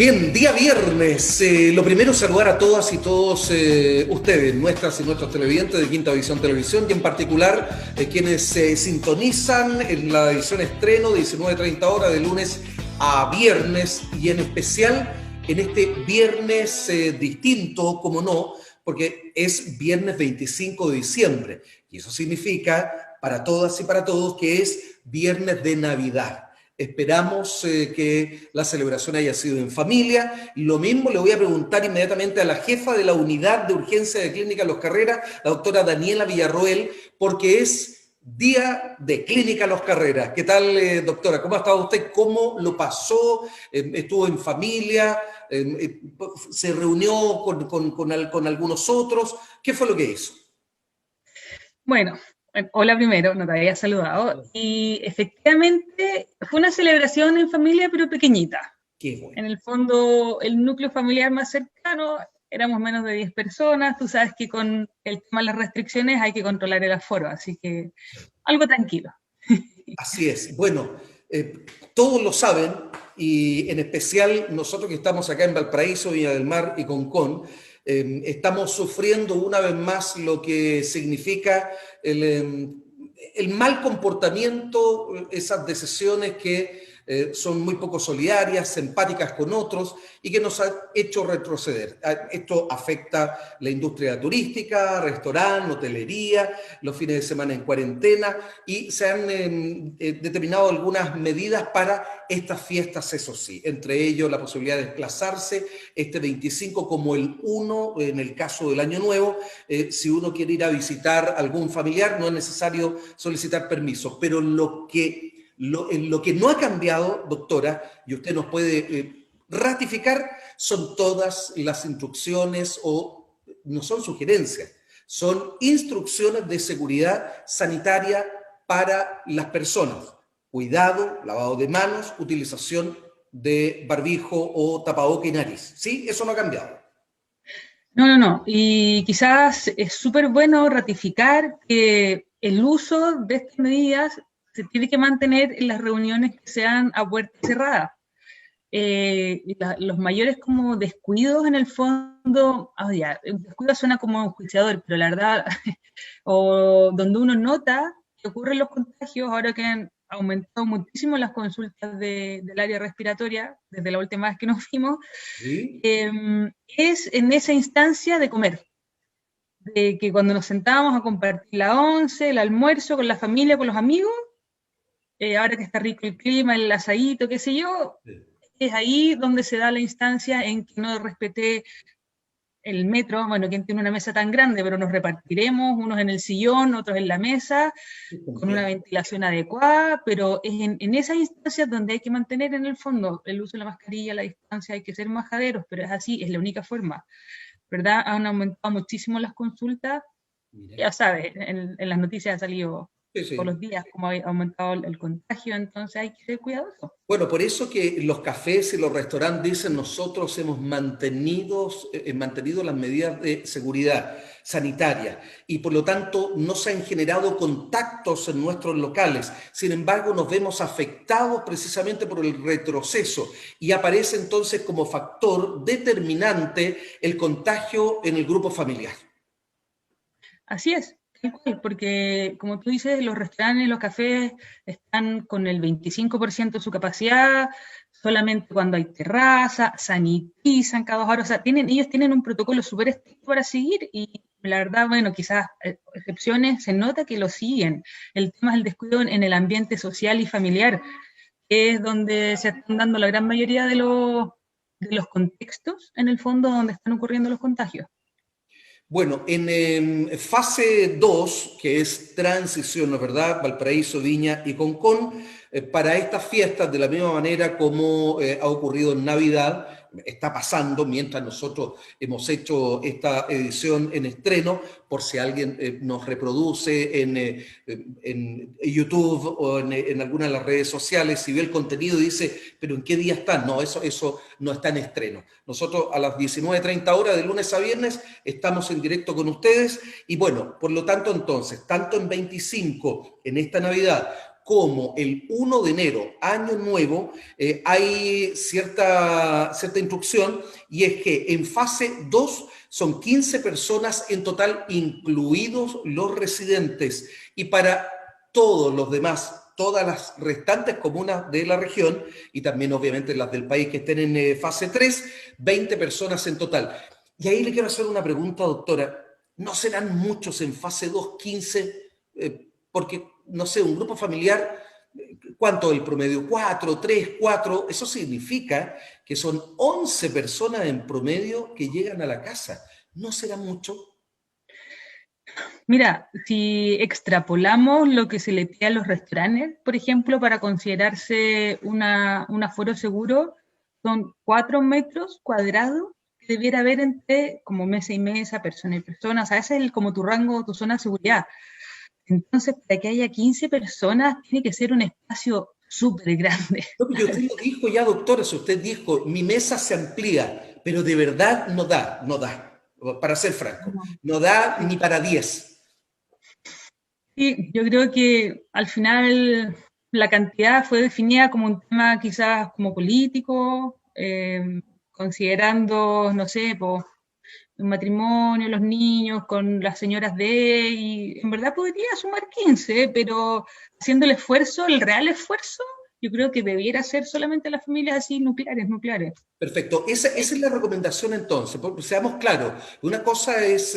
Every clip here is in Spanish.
Bien, día viernes. Lo primero, saludar a todas y todos ustedes, nuestras y nuestros televidentes de Quinta Visión Televisión, y en particular quienes se sintonizan en la edición estreno de 19:30 horas de lunes a viernes, y en especial en este viernes distinto, como no, porque es viernes 25 de diciembre, y eso significa para todas y para todos que es viernes de Navidad. Esperamos que la celebración haya sido en familia. Lo mismo le voy a preguntar inmediatamente a la jefa de la Unidad de Urgencia de Clínica Los Carreras, la doctora Daniela Villarroel, porque es Día de Clínica Los Carreras. ¿Qué tal, doctora? ¿Cómo ha estado usted? ¿Cómo lo pasó? ¿Estuvo en familia? ¿Se reunió con algunos otros? ¿Qué fue lo que hizo? Bueno, hola primero, no te había saludado. Y efectivamente fue una celebración en familia, pero pequeñita. Qué bueno. En el fondo, el núcleo familiar más cercano, éramos menos de 10 personas. Tú sabes que con el tema de las restricciones hay que controlar el aforo, así que algo tranquilo. Así es. Bueno, todos lo saben, y en especial nosotros que estamos acá en Valparaíso, Viña del Mar y Concón, estamos sufriendo una vez más lo que significa el mal comportamiento, esas decisiones que son muy poco solidarias, empáticas con otros, y que nos ha hecho retroceder. Esto afecta la industria turística, restaurante, hotelería, los fines de semana en cuarentena, y se han determinado algunas medidas para estas fiestas, eso sí, entre ellos la posibilidad de desplazarse este 25 como el 1 en el caso del Año Nuevo. Si uno quiere ir a visitar algún familiar, no es necesario solicitar permiso, pero en lo que no ha cambiado, doctora, y usted nos puede ratificar, son todas las instrucciones, o no son sugerencias, son instrucciones de seguridad sanitaria para las personas. Cuidado, lavado de manos, utilización de barbijo o tapaboca y nariz. ¿Sí? Eso no ha cambiado. No. Y quizás es súper bueno ratificar que el uso de estas medidas se tiene que mantener en las reuniones que sean a puerta cerrada. Los mayores como descuidos en el fondo, ya, el descuido suena como enjuiciador, pero la verdad, o donde uno nota que ocurren los contagios, ahora que han aumentado muchísimo las consultas del área respiratoria, desde la última vez que nos vimos, ¿Sí? es en esa instancia de comer, de que cuando nos sentábamos a compartir la once, el almuerzo con la familia, con los amigos, ahora que está rico el clima, el asadito, qué sé yo, es ahí donde se da la instancia en que no respeté el metro. Bueno, quien tiene una mesa tan grande, pero nos repartiremos, unos en el sillón, otros en la mesa, con una ventilación adecuada, pero es en esas instancias donde hay que mantener en el fondo el uso de la mascarilla, la distancia, hay que ser majaderos, pero es así, es la única forma, ¿verdad? Han aumentado muchísimo las consultas, Mira. ya sabes, en las noticias ha salido Sí, todos sí. los días cómo ha aumentado el contagio, entonces hay que ser cuidadosos. Bueno, por eso que los cafés y los restaurantes dicen: nosotros hemos mantenido las medidas de seguridad sanitaria, y por lo tanto no se han generado contactos en nuestros locales. Sin embargo, nos vemos afectados precisamente por el retroceso, y aparece entonces como factor determinante el contagio en el grupo familiar. Así es, tal cual, porque como tú dices, los restaurantes, los cafés están con el 25% de su capacidad, solamente cuando hay terraza, sanitizan cada 2 horas, o sea, ellos tienen un protocolo súper estricto para seguir, y la verdad, bueno, quizás excepciones, se nota que lo siguen. El tema es el descuido en el ambiente social y familiar, que es donde se están dando la gran mayoría de los contextos, en el fondo, donde están ocurriendo los contagios. Bueno, en fase 2, que es transición, ¿no es verdad? Valparaíso, Viña y Concón, para estas fiestas, de la misma manera como ha ocurrido en Navidad, está pasando mientras nosotros hemos hecho esta edición en estreno, por si alguien nos reproduce en YouTube o en alguna de las redes sociales, si ve el contenido y dice: ¿pero en qué día están? No, eso no está en estreno. Nosotros a las 19:30 horas de lunes a viernes estamos en directo con ustedes, y bueno, por lo tanto entonces, tanto en 25, en esta Navidad, cómo el 1 de enero, año nuevo, hay cierta instrucción, y es que en fase 2 son 15 personas en total, incluidos los residentes, y para todos los demás, todas las restantes comunas de la región, y también obviamente las del país que estén en fase 3, 20 personas en total. Y ahí le quiero hacer una pregunta, doctora. ¿No serán muchos en fase 2, 15? Porque, no sé, un grupo familiar, ¿cuánto es el promedio? 4, 3, 4. Eso significa que son 11 personas en promedio que llegan a la casa. ¿No será mucho? Mira, si extrapolamos lo que se le pide a los restaurantes, por ejemplo, para considerarse un aforo seguro, son 4 metros cuadrados que debiera haber entre como mesa y mesa, persona y persona. O sea, ese es como tu rango, tu zona de seguridad. Entonces, para que haya 15 personas, tiene que ser un espacio súper grande. No, pero usted lo dijo ya, doctora, si usted dijo, mi mesa se amplía, pero de verdad no da, para ser franco, no da ni para 10. Sí, yo creo que al final la cantidad fue definida como un tema quizás como político, considerando, no sé, pues, un matrimonio, los niños con las señoras y en verdad podría sumar 15, pero haciendo el esfuerzo, el real esfuerzo, yo creo que debiera ser solamente las familias así nucleares. Perfecto. Esa es la recomendación entonces, porque seamos claros. Una cosa es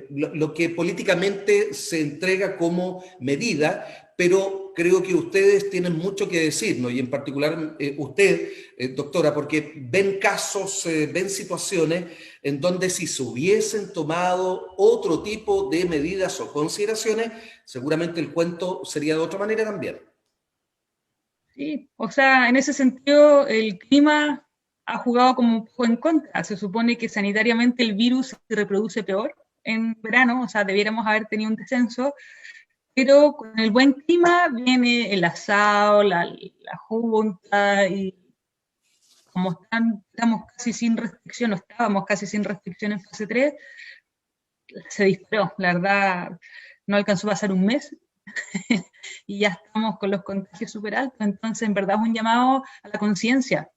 lo que políticamente se entrega como medida, pero creo que ustedes tienen mucho que decirnos, y en particular usted, doctora, porque ven casos, ven situaciones en donde si se hubiesen tomado otro tipo de medidas o consideraciones, seguramente el cuento sería de otra manera también. Sí, o sea, en ese sentido, el clima ha jugado como un poco en contra. Se supone que sanitariamente el virus se reproduce peor en verano, o sea, debiéramos haber tenido un descenso, pero con el buen clima viene el asado, la junta, y como estamos casi sin restricción, o estábamos casi sin restricción en fase 3, se disparó. La verdad, no alcanzó a pasar un mes y ya estamos con los contagios súper altos. Entonces, en verdad, es un llamado a la conciencia,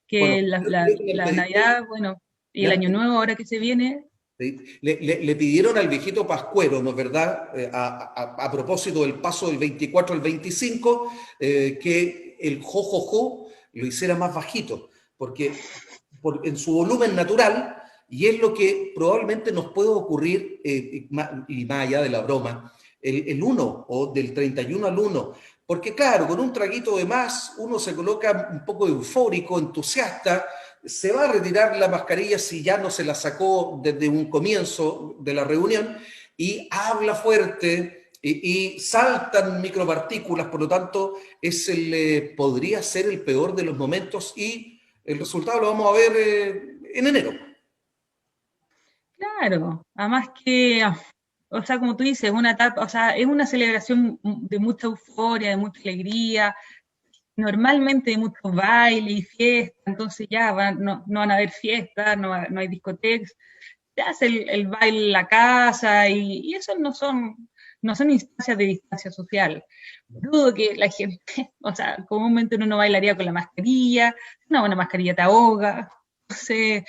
Bueno, que le la pediría, Navidad, bueno, y le el han Año Nuevo ahora que se viene, ¿sí? Le pidieron al viejito Pascuero, ¿no es verdad? A propósito del paso del 24 al 25, que el jojojo lo hiciera más bajito, porque en su volumen natural, y es lo que probablemente nos puede ocurrir, y más allá de la broma, el 1 o del 31 al 1, porque claro, con un traguito de más uno se coloca un poco eufórico, entusiasta, se va a retirar la mascarilla si ya no se la sacó desde un comienzo de la reunión, y habla fuerte y saltan micropartículas. Por lo tanto podría ser el peor de los momentos, y el resultado lo vamos a ver en enero. claro, además que, o sea, como tú dices, una etapa, o sea, es una celebración de mucha euforia, de mucha alegría, normalmente hay muchos bailes y fiestas, entonces ya no van a haber fiestas, no hay discotecas, se hace el baile en la casa y eso no son instancias de distancia social. Dudo que la gente, o sea, comúnmente uno no bailaría con la mascarilla, una buena mascarilla te ahoga, entonces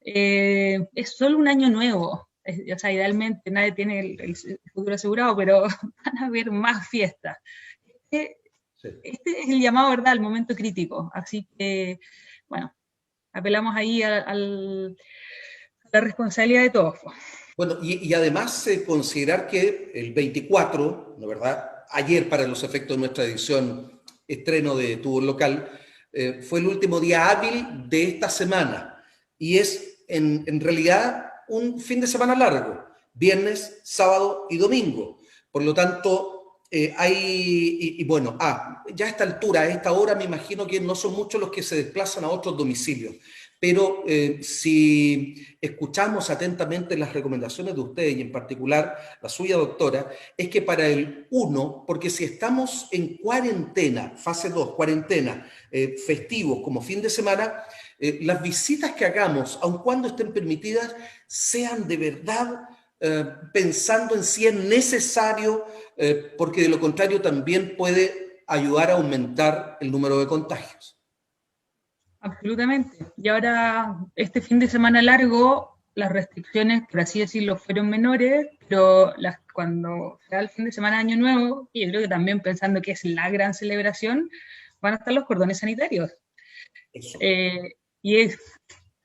es solo un año nuevo. O sea, idealmente nadie tiene el futuro asegurado, pero van a haber más fiestas. Este, Sí. este es el llamado, ¿verdad?, al momento crítico. Así que, bueno, apelamos ahí a la responsabilidad de todos. Bueno, y además considerar que el 24, ¿no es verdad? Ayer, para los efectos de nuestra edición estreno de Tu Voz Local, fue el último día hábil de esta semana, y es en realidad un fin de semana largo, viernes, sábado y domingo. Por lo tanto, bueno, ya a esta altura, a esta hora, me imagino que no son muchos los que se desplazan a otros domicilios, pero si escuchamos atentamente las recomendaciones de ustedes, y en particular la suya, doctora, es que para el 1, porque si estamos en cuarentena, fase 2, cuarentena, festivos como fin de semana, las visitas que hagamos, aun cuando estén permitidas, sean de verdad pensando en si es necesario, porque de lo contrario también puede ayudar a aumentar el número de contagios. Absolutamente. Y ahora, este fin de semana largo, las restricciones, por así decirlo, fueron menores, pero cuando sea el fin de semana de Año Nuevo, y yo creo que también pensando que es la gran celebración, van a estar los cordones sanitarios. Eso. Y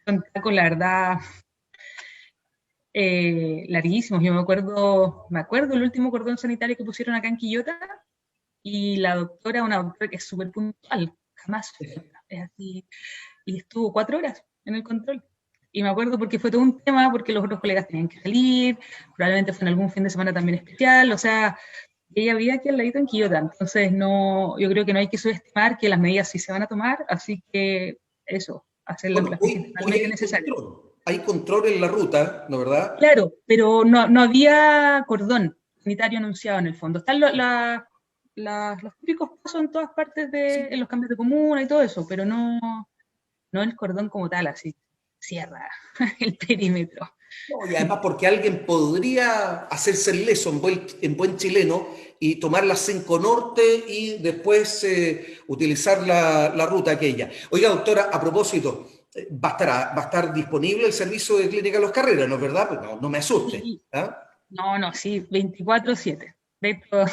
son tacos, la verdad, larguísimos. Yo me acuerdo el último cordón sanitario que pusieron acá en Quillota, y la doctora, una doctora que es súper puntual, jamás falta, es así, y estuvo 4 horas en el control. Y me acuerdo porque fue todo un tema, porque los otros colegas tenían que salir, probablemente fue en algún fin de semana también especial, o sea, ella vivía aquí al ladito en Quillota, entonces no, yo creo que no hay que subestimar que las medidas sí se van a tomar, así que eso, hacerlo Bueno, las hoy principalmente necesarias. hay control en la ruta, ¿no verdad? Claro, pero no había cordón sanitario anunciado en el fondo. Están los típicos pasos en todas partes en los cambios de comuna y todo eso, pero no el cordón como tal, así cierra el perímetro. No, y además porque alguien podría hacerse el leso en buen chileno y tomar la 5 Norte y después utilizar la ruta aquella. Oiga, doctora, a propósito, va a estar disponible el servicio de Clínica Los Carreras, ¿no es verdad? Pues no me asuste. Sí, ¿Ah? no, sí, 24/7. De hecho,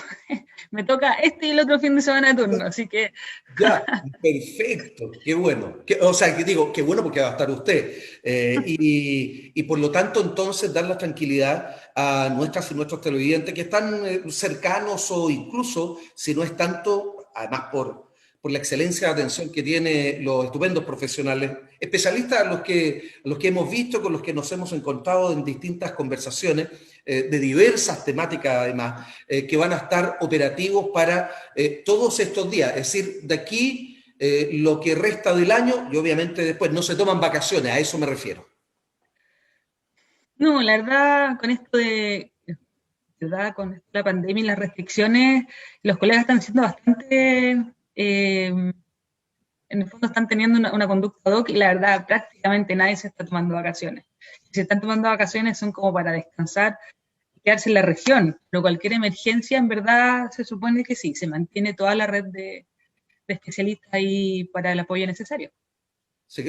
me toca este y el otro fin de semana de turno, así que Ya, perfecto, qué bueno. O sea, que digo, qué bueno porque va a estar usted. Y por lo tanto, entonces, dar la tranquilidad a nuestras y nuestros televidentes que están cercanos o incluso, si no es tanto, además por la excelencia de atención que tienen los estupendos profesionales, especialistas a los que hemos visto, con los que nos hemos encontrado en distintas conversaciones, de diversas temáticas además, que van a estar operativos para todos estos días. Es decir, de aquí lo que resta del año y obviamente después no se toman vacaciones, a eso me refiero. no, la verdad, con esto de ¿verdad? Con la pandemia y las restricciones, los colegas están siendo bastante, en el fondo están teniendo una conducta ad hoc y la verdad prácticamente nadie se está tomando vacaciones. Si se están tomando vacaciones son como para descansar y quedarse en la región, pero cualquier emergencia en verdad se supone que sí, se mantiene toda la red de especialistas ahí para el apoyo necesario.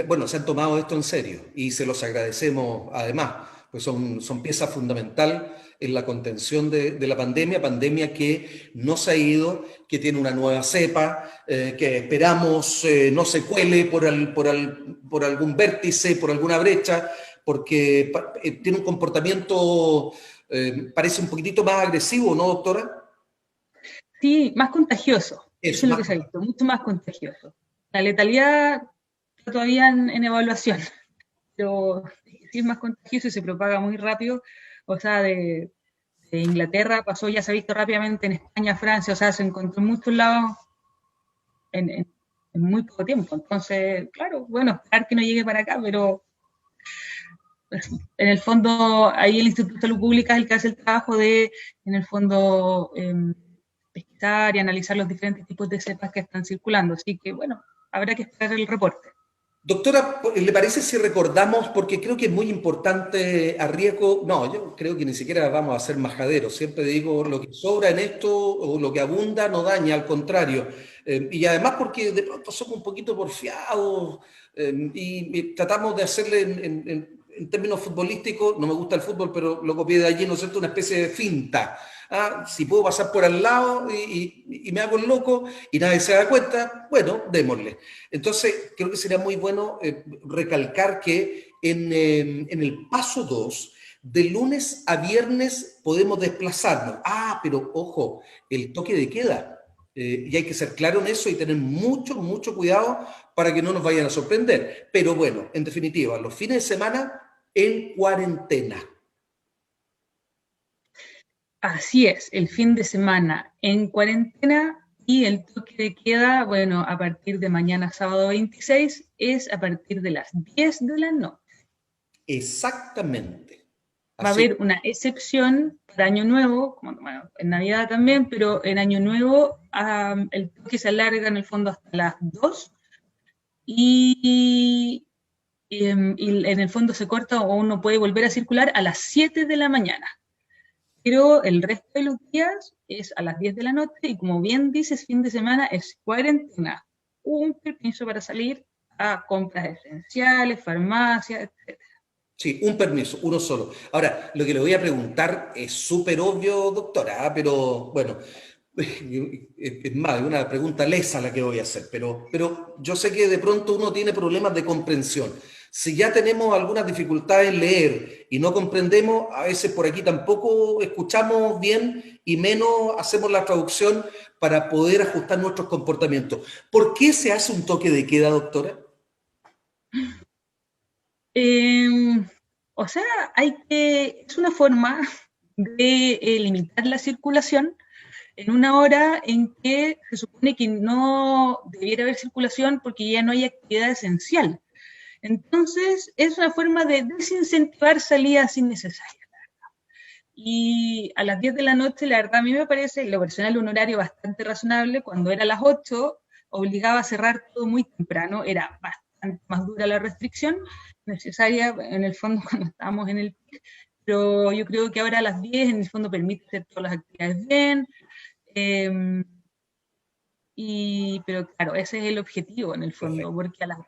Bueno, se han tomado esto en serio y se los agradecemos además, pues son pieza fundamental en la contención de la pandemia que no se ha ido, que tiene una nueva cepa, que esperamos no se cuele por algún vértice, por alguna brecha, porque tiene un comportamiento, parece un poquitito más agresivo, ¿no, doctora? Sí, más contagioso, eso Eso, es lo más. que se ha visto, mucho más contagioso. La letalidad está todavía en evaluación, pero sí es más contagioso y se propaga muy rápido. O sea, de Inglaterra pasó, ya se ha visto rápidamente en España, Francia, o sea, se encontró en muchos lados en muy poco tiempo. Entonces, claro, bueno, esperar que no llegue para acá, pero en el fondo ahí el Instituto de Salud Pública es el que hace el trabajo de, en el fondo, pesquisar y analizar los diferentes tipos de cepas que están circulando. Así que, bueno, habrá que esperar el reporte. Doctora, ¿le parece si recordamos, porque creo que es muy importante a riesgo, no, yo creo que ni siquiera vamos a ser majaderos, siempre digo, lo que sobra en esto o lo que abunda no daña, al contrario. Y además porque de pronto somos un poquito porfiados y tratamos de hacerle en términos futbolísticos, no me gusta el fútbol, pero lo copié de allí, ¿no es cierto?, una especie de finta. Ah, si puedo pasar por al lado y me hago el loco y nadie se da cuenta, bueno, démosle. Entonces, creo que sería muy bueno recalcar que en el paso 2 de lunes a viernes podemos desplazarnos. Ah, pero ojo, el toque de queda. Y hay que ser claro en eso y tener mucho, mucho cuidado para que no nos vayan a sorprender. Pero bueno, en definitiva, los fines de semana en cuarentena. Así es, el fin de semana en cuarentena y el toque de queda, bueno, a partir de mañana sábado 26 es a partir de las 10 de la noche. Exactamente. Va a Así. haber una excepción para Año Nuevo, como, bueno, en Navidad también, pero en Año Nuevo el toque se alarga en el fondo hasta las 2 y, y en el fondo se corta o uno puede volver a circular a las 7 de la mañana. pero el resto de los días es a las 10 de la noche y como bien dices, fin de semana es cuarentena. Un permiso para salir a compras esenciales, farmacias, etc. Sí, un permiso, uno solo. Ahora, lo que le voy a preguntar es súper obvio, doctora, pero bueno, es más, es una pregunta lesa la que voy a hacer, pero yo sé que de pronto uno tiene problemas de comprensión. Si ya tenemos algunas dificultades en leer y no comprendemos, a veces por aquí tampoco escuchamos bien y menos hacemos la traducción para poder ajustar nuestros comportamientos. ¿Por qué se hace un toque de queda, doctora? Eh, o sea, es una forma de limitar la circulación en una hora en que se supone que no debiera haber circulación porque ya no hay actividad esencial. Entonces, es una forma de desincentivar salidas innecesarias. Y a las 10 de la noche, la verdad, a mí me parece, lo personal, un horario bastante razonable. Cuando era a las 8, obligaba a cerrar todo muy temprano, era bastante más dura la restricción necesaria, en el fondo, cuando estábamos en el pic. Pero yo creo que ahora a las 10, en el fondo, permite hacer todas las actividades bien. Eh, pero claro, ese es el objetivo, en el fondo, Perfecto. porque a las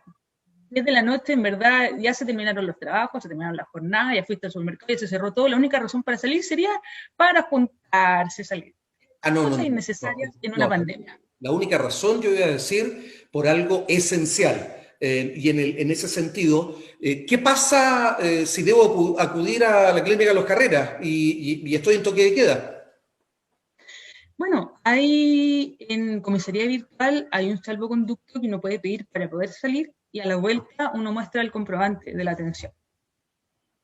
10 de la noche, en verdad, ya se terminaron los trabajos, se terminaron las jornadas, ya fuiste al supermercado, ya se cerró todo. La única razón para salir sería para juntarse, salir. Ah, no, no, Cosas no, innecesarias no, en una no. pandemia. La única razón, yo voy a decir, por algo esencial. Y en ese sentido, ¿qué pasa si debo acudir a la clínica de los Carreras y estoy en toque de queda? Bueno, hay en comisaría virtual hay un salvoconducto que uno puede pedir para poder salir y a la vuelta uno muestra el comprobante de la atención.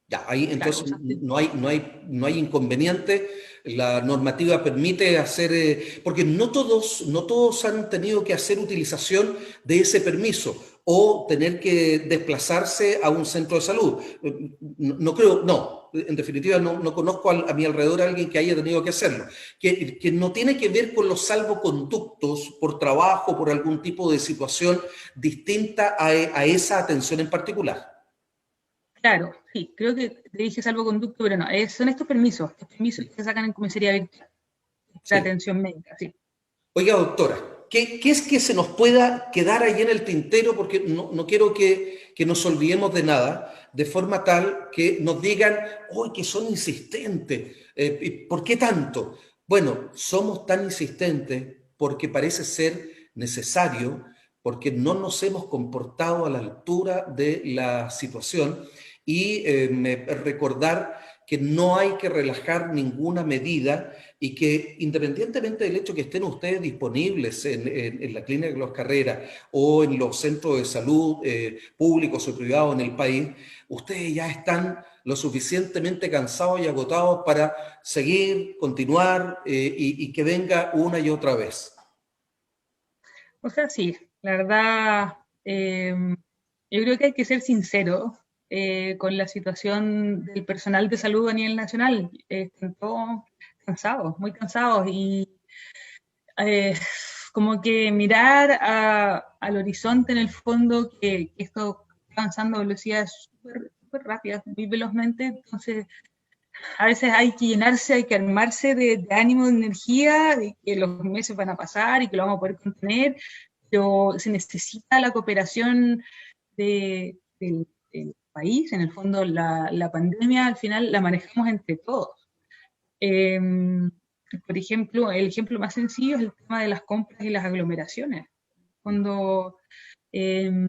Ya, ahí Claro, entonces usaste. no hay inconveniente. La normativa permite hacer, porque no todos han tenido que hacer utilización de ese permiso o tener que desplazarse a un centro de salud. No creo, no, en definitiva no conozco a mi alrededor a alguien que haya tenido que hacerlo. Que no tiene que ver con los salvoconductos por trabajo, por algún tipo de situación distinta a esa atención en particular. Claro, sí, creo que te dije salvoconducto, pero no, son estos permisos que se sacan en comisaría virtual de Sí. atención médica, sí. Oiga, doctora, ¿qué es que se nos pueda quedar ahí en el tintero? Porque no quiero que nos olvidemos de nada, de forma tal que nos digan, ¡oh, que son insistentes! ¿Y por qué tanto? Bueno, somos tan insistentes porque parece ser necesario, porque no nos hemos comportado a la altura de la situación y recordar que no hay que relajar ninguna medida y que independientemente del hecho que estén ustedes disponibles en la clínica de las Carreras o en los centros de salud públicos o privados en el país, ustedes ya están lo suficientemente cansados y agotados para seguir, continuar y que venga una y otra vez. O sea, sí, la verdad, yo creo que hay que ser sincero con la situación del personal de salud a nivel nacional. Están todos cansados, muy cansados, y eh, como que mirar al horizonte en el fondo, que esto está avanzando a velocidades súper rápidas, muy velozmente, entonces a veces hay que llenarse, hay que armarse de ánimo, de energía, de que los meses van a pasar y que lo vamos a poder contener, pero se necesita la cooperación del país. En el fondo, la pandemia al final la manejamos entre todos. Eh, por ejemplo, el ejemplo más sencillo es el tema de las compras y las aglomeraciones. Cuando eh,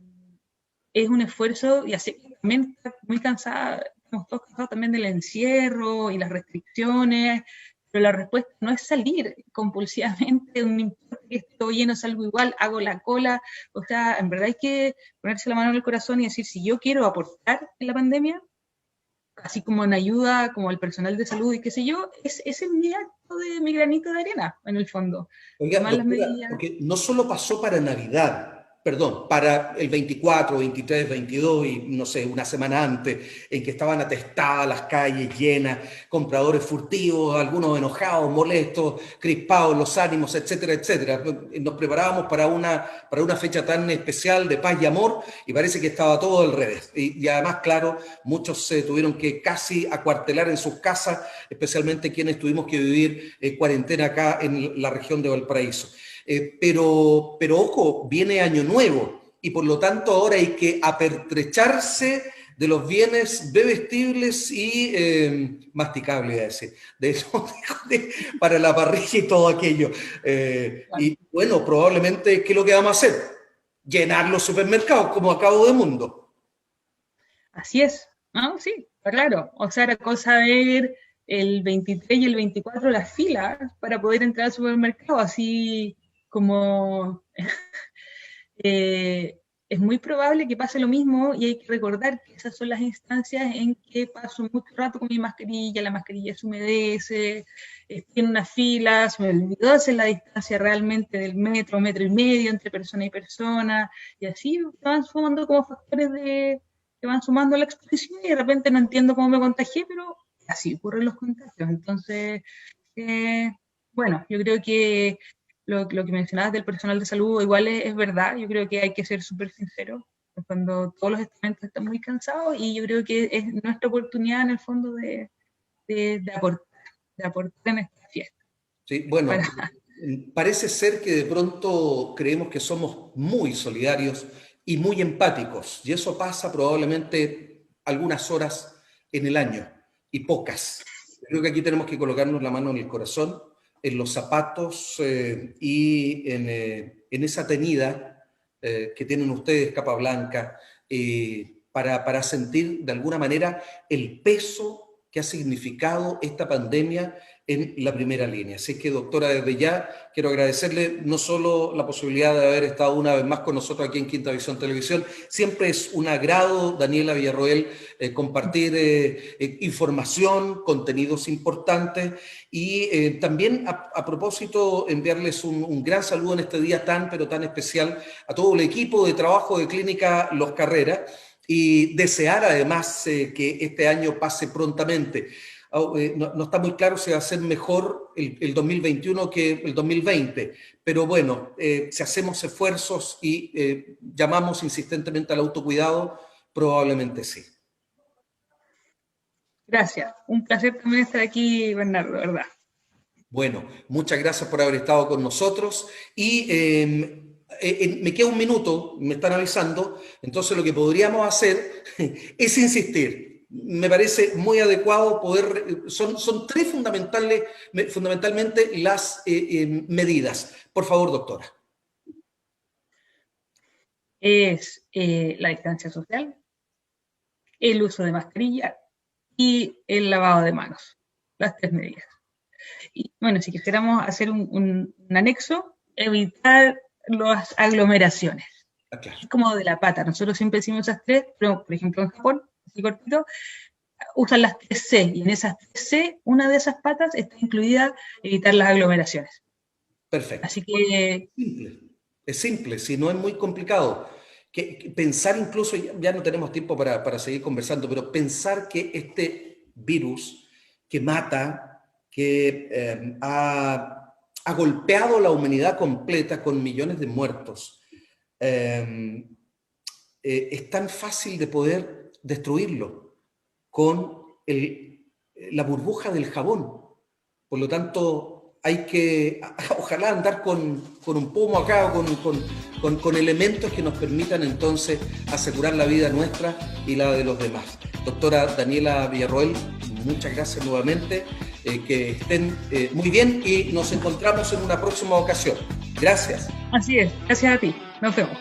es un esfuerzo, y así también está muy cansada, estamos todos cansados también del encierro y las restricciones, pero la respuesta no es salir compulsivamente, no importa que estoy lleno, salgo igual, hago la cola. O sea, en verdad hay que ponerse la mano en el corazón y decir, si yo quiero aportar en la pandemia, así como en ayuda, como el personal de salud y qué sé yo, ese es mi acto de mi granito de arena, en el fondo. Oiga, Tomar las doctora, medidas. porque no solo pasó para Navidad. perdón, para el 24, 23, 22 y no sé, una semana antes, en que estaban atestadas las calles llenas, compradores furtivos, algunos enojados, molestos, crispados, los ánimos, etcétera, etcétera. Nos preparábamos para una fecha tan especial de paz y amor y parece que estaba todo al revés. Y además, claro, muchos se tuvieron que casi acuartelar en sus casas, especialmente quienes tuvimos que vivir cuarentena acá en la región de Valparaíso. Pero ojo, viene Año Nuevo y por lo tanto ahora hay que apertrecharse de los bienes bebestibles y masticables, es decir, de eso, para la parrilla y todo aquello. Y bueno, probablemente, ¿qué es lo que vamos a hacer? Llenar los supermercados como a cabo de mundo. Así es, ¿no? Sí, está claro. O sea, era cosa ver el 23 y el 24 las filas para poder entrar al supermercado, así como es muy probable que pase lo mismo y hay que recordar que esas son las instancias en que paso mucho rato con mi mascarilla, la mascarilla se humedece, tiene una fila, se me olvidó hacer la distancia realmente del metro, metro y medio entre persona y persona, y así van sumando como factores que van sumando a la exposición y de repente no entiendo cómo me contagié, pero así ocurren los contagios. Entonces, bueno, yo creo que lo que mencionabas del personal de salud igual es verdad, yo creo que hay que ser súper sincero cuando todos los estamentos están muy cansados y yo creo que es nuestra oportunidad en el fondo de aportar en esta fiesta. Sí, bueno, Para, parece ser que de pronto creemos que somos muy solidarios y muy empáticos, y eso pasa probablemente algunas horas en el año, y pocas. Creo que aquí tenemos que colocarnos la mano en el corazón, en los zapatos y en esa tenida que tienen ustedes, capa blanca, para sentir de alguna manera el peso que ha significado esta pandemia en la primera línea. Así que, doctora, desde ya quiero agradecerle no solo la posibilidad de haber estado una vez más con nosotros aquí en Quinta Visión Televisión, siempre es un agrado, Daniela Villarroel, compartir información, contenidos importantes y también a propósito enviarles un gran saludo en este día tan, pero tan especial a todo el equipo de trabajo de Clínica Los Carreras, y desear además que este año pase prontamente. No está muy claro si va a ser mejor el 2021 que el 2020, pero bueno, si hacemos esfuerzos y llamamos insistentemente al autocuidado, probablemente sí. gracias, un placer también estar aquí, Bernardo, ¿verdad? Bueno, muchas gracias por haber estado con nosotros y me queda un minuto, me están avisando, entonces lo que podríamos hacer es insistir. Me parece muy adecuado poder, son tres fundamentalmente las medidas. Por favor, doctora. Es la distancia social, el uso de mascarilla y el lavado de manos, las tres medidas. Y bueno, si quisiéramos hacer un anexo, evitar las aglomeraciones. Ah, claro. Es como de la pata. Nosotros siempre decimos esas tres, pero por ejemplo en Japón, así cortito, usan las 3C y en esas 3C, una de esas patas está incluida evitar las aglomeraciones. Perfecto. Así que... Es simple, si no es muy complicado. Que pensar incluso, ya no tenemos tiempo para seguir conversando, pero pensar que este virus que mata, que ha golpeado la humanidad completa con millones de muertos, es tan fácil de poder destruirlo con la burbuja del jabón. Por lo tanto, hay que, ojalá andar con un pomo acá o con elementos que nos permitan entonces asegurar la vida nuestra y la de los demás. Doctora Daniela Villarroel, muchas gracias nuevamente, que estén muy bien y nos encontramos en una próxima ocasión. Gracias. Así es, gracias a ti. Nos vemos.